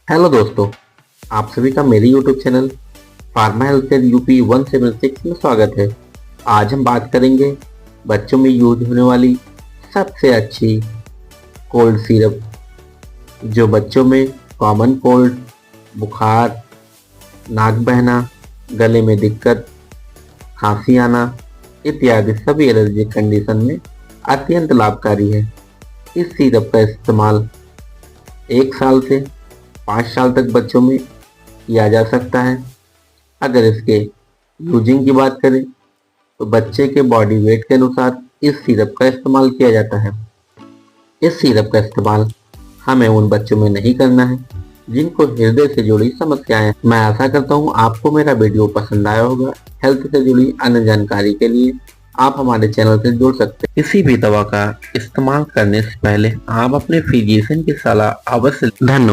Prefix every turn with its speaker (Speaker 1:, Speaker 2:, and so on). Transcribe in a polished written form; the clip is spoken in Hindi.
Speaker 1: हेलो दोस्तों, आप सभी का मेरे YouTube channel pharma health care UP 176 में स्वागत है। आज हम बात करेंगे बच्चों में यूज होने वाली सबसे अच्छी कोल्ड सिरप, जो बच्चों में कॉमन कोल्ड, बुखार, नाक बहना, गले में दिक्कत, खांसी आना इत्यादि सभी एलर्जी कंडीशन में अत्यंत लाभकारी है। इस सिरप का इस्तेमाल 1 साल से 5 साल तक बच्चों में किया जा सकता है। अगर इसके यूजिंग की बात करें तो बच्चे के बॉडी वेट के अनुसार इस सिरप का इस्तेमाल किया जाता है। इस सिरप का इस्तेमाल हमें उन बच्चों में नहीं करना है जिनको हृदय से जुड़ी समस्याएं हैं। मैं आशा करता हूं आपको मेरा वीडियो पसंद आया होगा। हेल्थ से जुड़ी अन्य जानकारी के लिए आप हमारे चैनल से जुड़ सकते हैं। किसी भी दवा का इस्तेमाल करने से पहले आप अपने फिजिशियन की सलाह अवश्य। धन्यवाद।